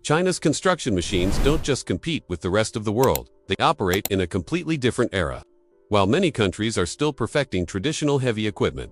China's construction machines don't just compete with the rest of the world, they operate in a completely different era. While many countries are still perfecting traditional heavy equipment,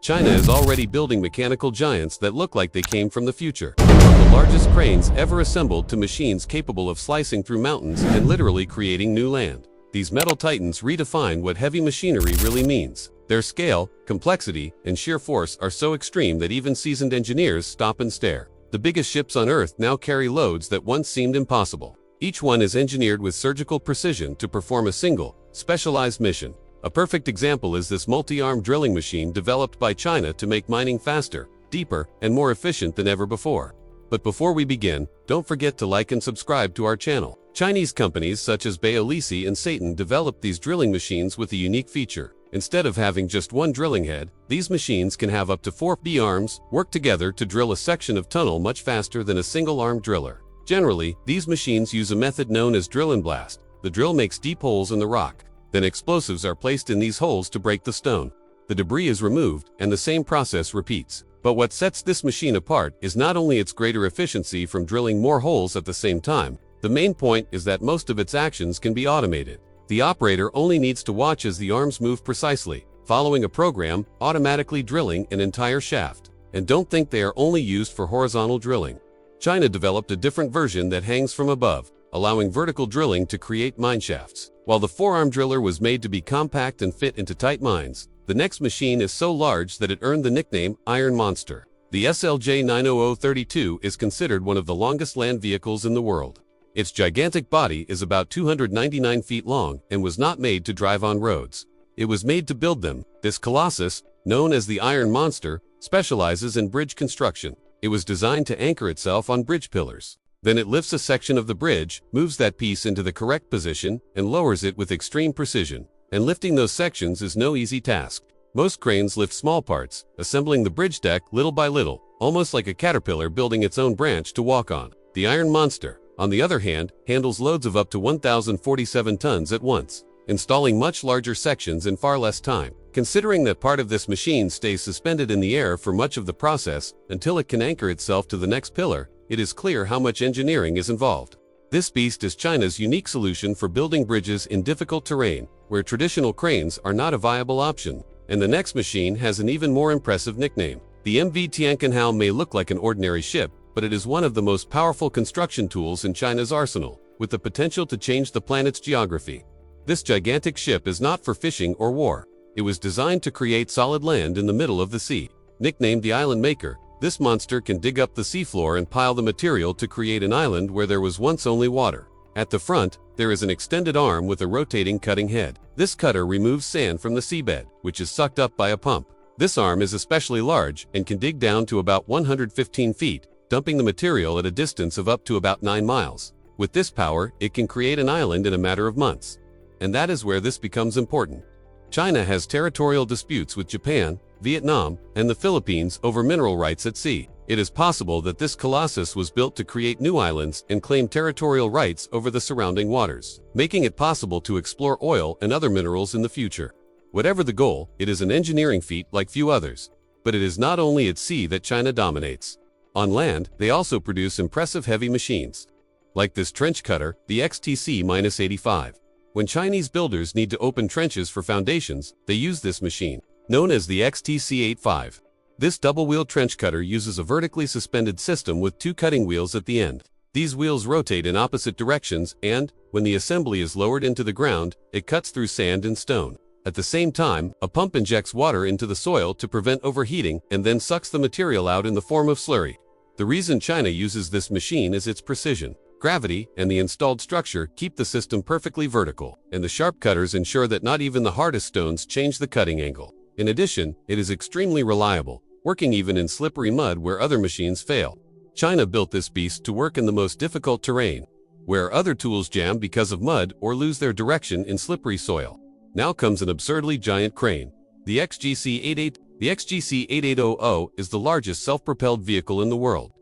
China is already building mechanical giants that look like they came from the future. From the largest cranes ever assembled to machines capable of slicing through mountains and literally creating new land. These metal titans redefine what heavy machinery really means. Their scale, complexity, and sheer force are so extreme that even seasoned engineers stop and stare. The biggest ships on Earth now carry loads that once seemed impossible. Each one is engineered with surgical precision to perform a single, specialized mission. A perfect example is this multi-arm drilling machine developed by China to make mining faster, deeper, and more efficient than ever before. But before we begin, don't forget to like and subscribe to our channel. Chinese companies such as Baolisi and Satan developed these drilling machines with a unique feature. Instead of having just one drilling head, these machines can have up to 4 B-arms work together to drill a section of tunnel much faster than a single-arm driller. Generally, these machines use a method known as drill and blast. The drill makes deep holes in the rock. Then explosives are placed in these holes to break the stone. The debris is removed, and the same process repeats. But what sets this machine apart is not only its greater efficiency from drilling more holes at the same time. The main point is that most of its actions can be automated. The operator only needs to watch as the arms move precisely, following a program, automatically drilling an entire shaft. And don't think they are only used for horizontal drilling. China developed a different version that hangs from above, allowing vertical drilling to create mine shafts. While the 4-arm driller was made to be compact and fit into tight mines, the next machine is so large that it earned the nickname Iron Monster. The SLJ 90032 is considered one of the longest land vehicles in the world. Its gigantic body is about 299 feet long and was not made to drive on roads. It was made to build them. This Colossus, known as the Iron Monster, specializes in bridge construction. It was designed to anchor itself on bridge pillars. Then it lifts a section of the bridge, moves that piece into the correct position, and lowers it with extreme precision. And lifting those sections is no easy task. Most cranes lift small parts, assembling the bridge deck little by little, almost like a caterpillar building its own branch to walk on. The Iron Monster, on the other hand, handles loads of up to 1,047 tons at once, installing much larger sections in far less time. Considering that part of this machine stays suspended in the air for much of the process until it can anchor itself to the next pillar, it is clear how much engineering is involved. This beast is China's unique solution for building bridges in difficult terrain, where traditional cranes are not a viable option. And the next machine has an even more impressive nickname. The MV Tianquanhao may look like an ordinary ship, but it is one of the most powerful construction tools in China's arsenal, with the potential to change the planet's geography. This gigantic ship is not for fishing or war. It was designed to create solid land in the middle of the sea. Nicknamed the Island Maker, this monster can dig up the seafloor and pile the material to create an island where there was once only water. At the front, there is an extended arm with a rotating cutting head. This cutter removes sand from the seabed, which is sucked up by a pump. This arm is especially large and can dig down to about 115 feet, dumping the material at a distance of up to about 9 miles. With this power, it can create an island in a matter of months. And that is where this becomes important. China has territorial disputes with Japan, Vietnam, and the Philippines over mineral rights at sea. It is possible that this Colossus was built to create new islands and claim territorial rights over the surrounding waters, making it possible to explore oil and other minerals in the future. Whatever the goal, it is an engineering feat like few others. But it is not only at sea that China dominates. On land, they also produce impressive heavy machines. Like this trench cutter, the XTC-85. When Chinese builders need to open trenches for foundations, they use this machine, known as the XTC-85. This double-wheel trench cutter uses a vertically suspended system with 2 cutting wheels at the end. These wheels rotate in opposite directions and, when the assembly is lowered into the ground, it cuts through sand and stone. At the same time, a pump injects water into the soil to prevent overheating and then sucks the material out in the form of slurry. The reason China uses this machine is its precision. Gravity and the installed structure keep the system perfectly vertical, and the sharp cutters ensure that not even the hardest stones change the cutting angle. In addition, it is extremely reliable, working even in slippery mud where other machines fail. China built this beast to work in the most difficult terrain, where other tools jam because of mud or lose their direction in slippery soil. Now comes an absurdly giant crane. The XGC-8800 is the largest self-propelled vehicle in the world.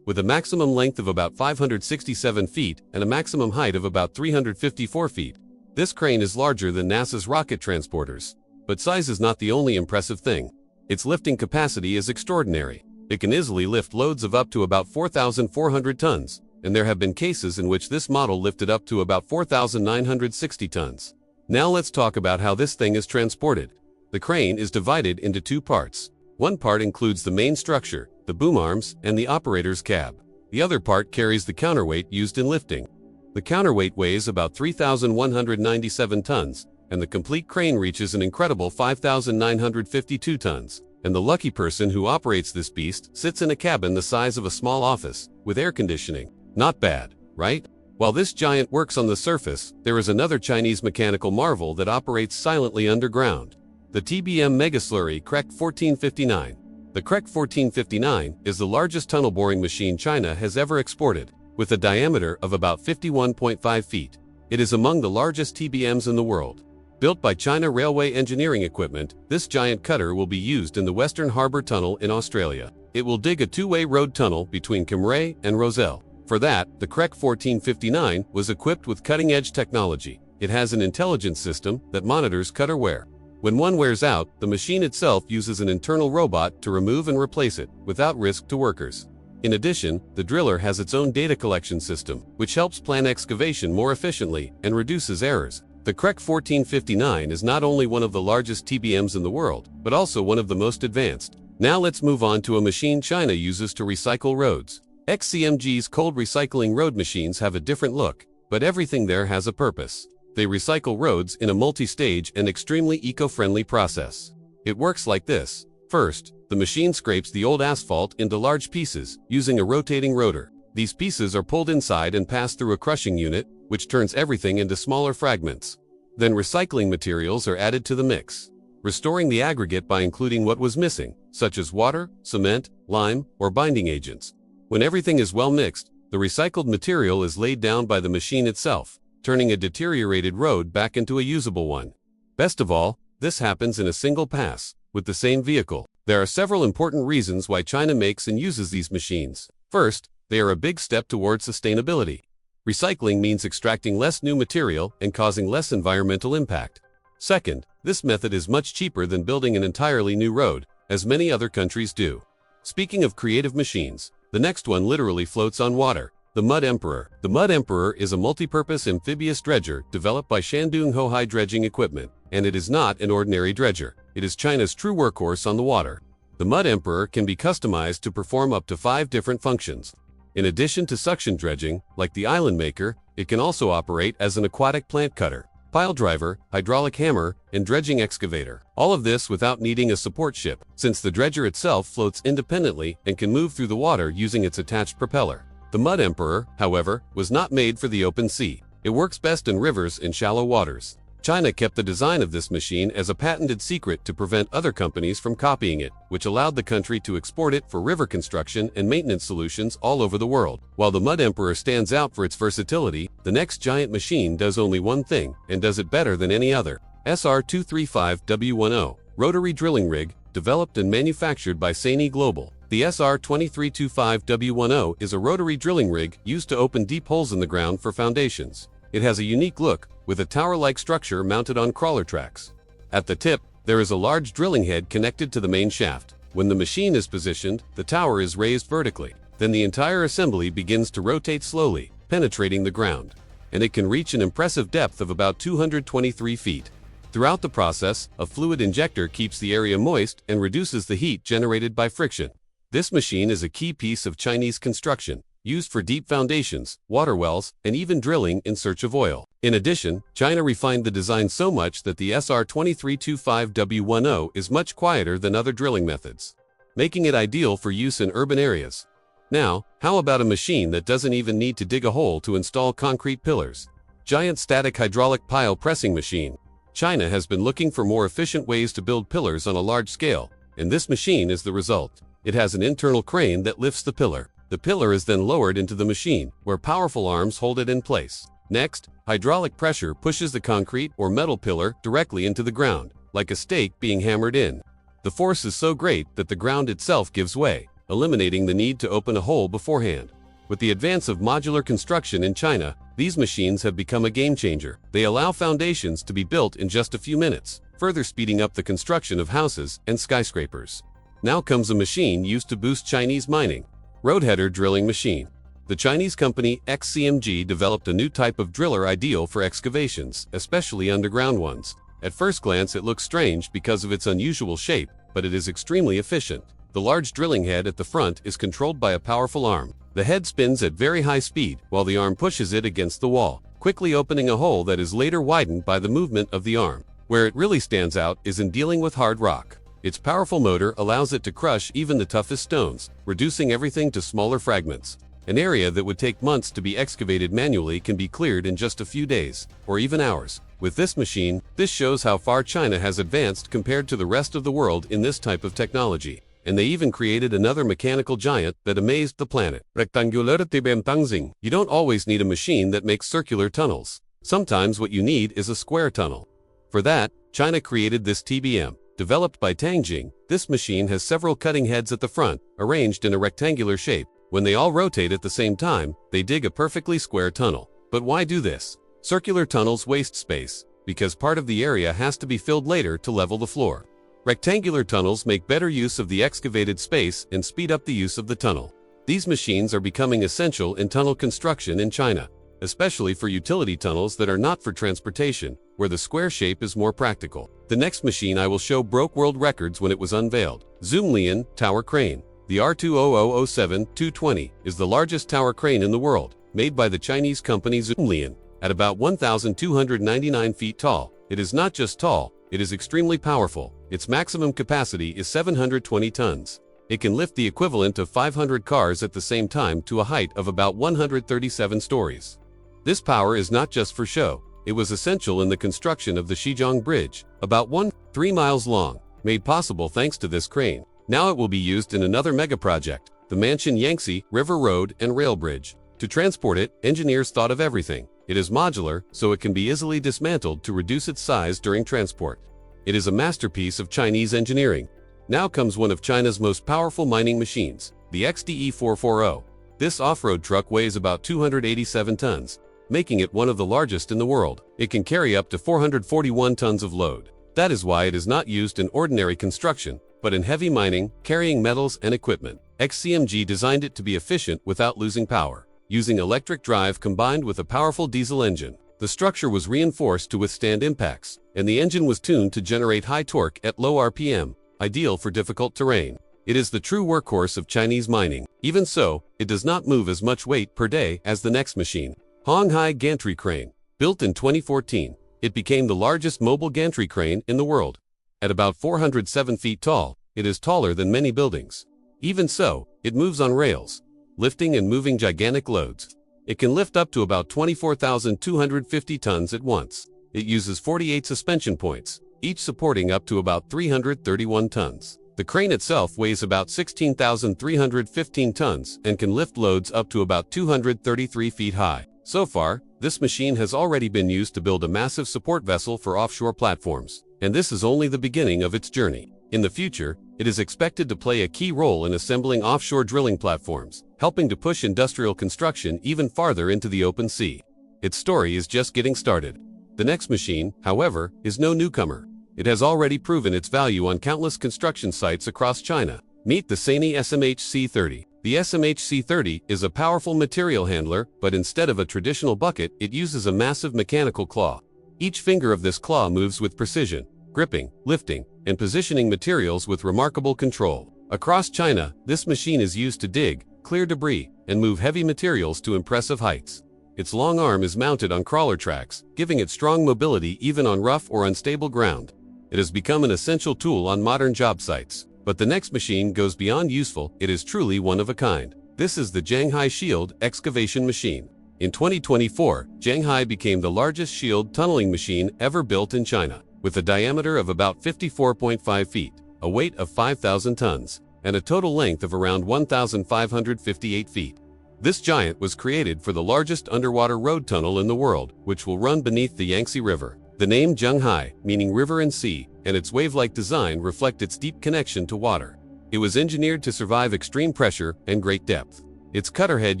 With a maximum length of about 567 feet and a maximum height of about 354 feet. This crane is larger than NASA's rocket transporters. But size is not the only impressive thing. Its lifting capacity is extraordinary. It can easily lift loads of up to about 4,400 tons. and there have been cases in which this model lifted up to about 4,960 tons. Now let's talk about how this thing is transported. The crane is divided into two parts. One part includes the main structure, the boom arms, and the operator's cab. The other part carries the counterweight used in lifting. The counterweight weighs about 3,197 tons, and the complete crane reaches an incredible 5,952 tons. And the lucky person who operates this beast sits in a cabin the size of a small office, with air conditioning. Not bad, right? While this giant works on the surface, there is another Chinese mechanical marvel that operates silently underground. The TBM Megaslurry CREC 1459. The CREC 1459 is the largest tunnel boring machine China has ever exported, with a diameter of about 51.5 feet. It is among the largest TBMs in the world. Built by China Railway Engineering Equipment, this giant cutter will be used in the Western Harbour Tunnel in Australia. It will dig a two-way road tunnel between Cymru and Rozelle. For that, the CREC 1459 was equipped with cutting-edge technology. It has an intelligence system that monitors cutter wear. When one wears out, the machine itself uses an internal robot to remove and replace it, without risk to workers. In addition, the driller has its own data collection system, which helps plan excavation more efficiently and reduces errors. The CREC 1459 is not only one of the largest TBMs in the world, but also one of the most advanced. Now let's move on to a machine China uses to recycle roads. XCMG's cold recycling road machines have a different look, but everything there has a purpose. They recycle roads in a multi-stage and extremely eco-friendly process. It works like this. First, the machine scrapes the old asphalt into large pieces using a rotating rotor. These pieces are pulled inside and passed through a crushing unit, which turns everything into smaller fragments. Then recycling materials are added to the mix, restoring the aggregate by including what was missing, such as water, cement, lime, or binding agents. When everything is well mixed, the recycled material is laid down by the machine itself, turning a deteriorated road back into a usable one. Best of all, this happens in a single pass, with the same vehicle. There are several important reasons why China makes and uses these machines. First, they are a big step towards sustainability. Recycling means extracting less new material and causing less environmental impact. Second, this method is much cheaper than building an entirely new road, as many other countries do. Speaking of creative machines, the next one literally floats on water. The Mud Emperor. The Mud Emperor is a multi-purpose amphibious dredger developed by Shandong Hohai Dredging Equipment, and it is not an ordinary dredger. It is China's true workhorse on the water. The Mud Emperor can be customized to perform up to 5 different functions. In addition to suction dredging, like the Island Maker, it can also operate as an aquatic plant cutter, pile driver, hydraulic hammer, and dredging excavator. All of this without needing a support ship, since the dredger itself floats independently and can move through the water using its attached propeller. The Mud Emperor, however, was not made for the open sea. It works best in rivers and shallow waters. China kept the design of this machine as a patented secret to prevent other companies from copying it, which allowed the country to export it for river construction and maintenance solutions all over the world. While the Mud Emperor stands out for its versatility, the next giant machine does only one thing, and does it better than any other. SR235W10, rotary drilling rig, developed and manufactured by Sany Global. The SR2325W10 is a rotary drilling rig used to open deep holes in the ground for foundations. It has a unique look, with a tower-like structure mounted on crawler tracks. At the tip, there is a large drilling head connected to the main shaft. When the machine is positioned, the tower is raised vertically. Then the entire assembly begins to rotate slowly, penetrating the ground. And it can reach an impressive depth of about 223 feet. Throughout the process, a fluid injector keeps the area moist and reduces the heat generated by friction. This machine is a key piece of Chinese construction, used for deep foundations, water wells, and even drilling in search of oil. In addition, China refined the design so much that the SR2325W10 is much quieter than other drilling methods, making it ideal for use in urban areas. Now, how about a machine that doesn't even need to dig a hole to install concrete pillars? Giant static hydraulic pile pressing machine. China has been looking for more efficient ways to build pillars on a large scale, and this machine is the result. It has an internal crane that lifts the pillar. The pillar is then lowered into the machine, where powerful arms hold it in place. Next, hydraulic pressure pushes the concrete or metal pillar directly into the ground, like a stake being hammered in. The force is so great that the ground itself gives way, eliminating the need to open a hole beforehand. With the advance of modular construction in China, these machines have become a game changer. They allow foundations to be built in just a few minutes, further speeding up the construction of houses and skyscrapers. Now comes a machine used to boost Chinese mining. Roadheader drilling machine. The Chinese company XCMG developed a new type of driller ideal for excavations, especially underground ones. At first glance it looks strange because of its unusual shape, but it is extremely efficient. The large drilling head at the front is controlled by a powerful arm. The head spins at very high speed, while the arm pushes it against the wall, quickly opening a hole that is later widened by the movement of the arm. Where it really stands out is in dealing with hard rock. Its powerful motor allows it to crush even the toughest stones, reducing everything to smaller fragments. An area that would take months to be excavated manually can be cleared in just a few days, or even hours. With this machine, this shows how far China has advanced compared to the rest of the world in this type of technology. And they even created another mechanical giant that amazed the planet. Rectangular TBM. You don't always need a machine that makes circular tunnels. Sometimes what you need is a square tunnel. For that, China created this TBM. Developed by Tangjing, this machine has several cutting heads at the front, arranged in a rectangular shape. When they all rotate at the same time, they dig a perfectly square tunnel. But why do this? Circular tunnels waste space, because part of the area has to be filled later to level the floor. Rectangular tunnels make better use of the excavated space and speed up the use of the tunnel. These machines are becoming essential in tunnel construction in China, especially for utility tunnels that are not for transportation, where the square shape is more practical. The next machine I will show broke world records when it was unveiled. Zoomlian Tower Crane. The R20007-220 is the largest tower crane in the world, made by the Chinese company Zoomlian. At about 1,299 feet tall, it is not just tall, it is extremely powerful. Its maximum capacity is 720 tons. It can lift the equivalent of 500 cars at the same time to a height of about 137 stories. This power is not just for show. It was essential in the construction of the Xizang Bridge, about 3 miles long, made possible thanks to this crane. Now it will be used in another mega project, the Mansion Yangtze River Road and Rail Bridge. To transport it, engineers thought of everything. It is modular, so it can be easily dismantled to reduce its size during transport. It is a masterpiece of Chinese engineering. Now comes one of China's most powerful mining machines, the XDE-440. This off-road truck weighs about 287 tons, making it one of the largest in the world. It can carry up to 441 tons of load. That is why it is not used in ordinary construction, but in heavy mining, carrying metals and equipment. XCMG designed it to be efficient without losing power, using electric drive combined with a powerful diesel engine. The structure was reinforced to withstand impacts, and the engine was tuned to generate high torque at low RPM, ideal for difficult terrain. It is the true workhorse of Chinese mining. Even so, it does not move as much weight per day as the next machine. Honghai Gantry Crane. Built in 2014, it became the largest mobile gantry crane in the world. At about 407 feet tall, it is taller than many buildings. Even so, it moves on rails, lifting and moving gigantic loads. It can lift up to about 24,250 tons at once. It uses 48 suspension points, each supporting up to about 331 tons. The crane itself weighs about 16,315 tons and can lift loads up to about 233 feet high. So far, this machine has already been used to build a massive support vessel for offshore platforms, and this is only the beginning of its journey. In the future, it is expected to play a key role in assembling offshore drilling platforms, helping to push industrial construction even farther into the open sea. Its story is just getting started. The next machine, however, is no newcomer. It has already proven its value on countless construction sites across China. Meet the Sany SMHC-30. The SMHC-30 is a powerful material handler, but instead of a traditional bucket, it uses a massive mechanical claw. Each finger of this claw moves with precision, gripping, lifting, and positioning materials with remarkable control. Across China, this machine is used to dig, clear debris, and move heavy materials to impressive heights. Its long arm is mounted on crawler tracks, giving it strong mobility even on rough or unstable ground. It has become an essential tool on modern job sites. But the next machine goes beyond useful. It is truly one of a kind. This is the Zhanghai Shield Excavation Machine. In 2024, Zhanghai became the largest shield tunneling machine ever built in China, with a diameter of about 54.5 feet, a weight of 5,000 tons, and a total length of around 1,558 feet. This giant was created for the largest underwater road tunnel in the world, which will run beneath the Yangtze River. The name Zhanghai, meaning river and sea, and its wave-like design reflect its deep connection to water. It was engineered to survive extreme pressure and great depth. Its cutterhead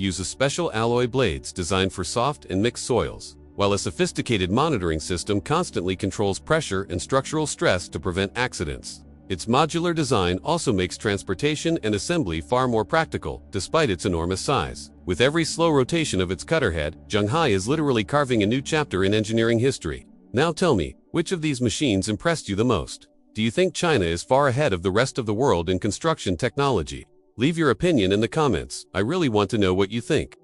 uses special alloy blades designed for soft and mixed soils, while a sophisticated monitoring system constantly controls pressure and structural stress to prevent accidents. Its modular design also makes transportation and assembly far more practical, despite its enormous size. With every slow rotation of its cutter head, Zhonghai is literally carving a new chapter in engineering history. Now tell me, which of these machines impressed you the most? Do you think China is far ahead of the rest of the world in construction technology? Leave your opinion in the comments. I really want to know what you think.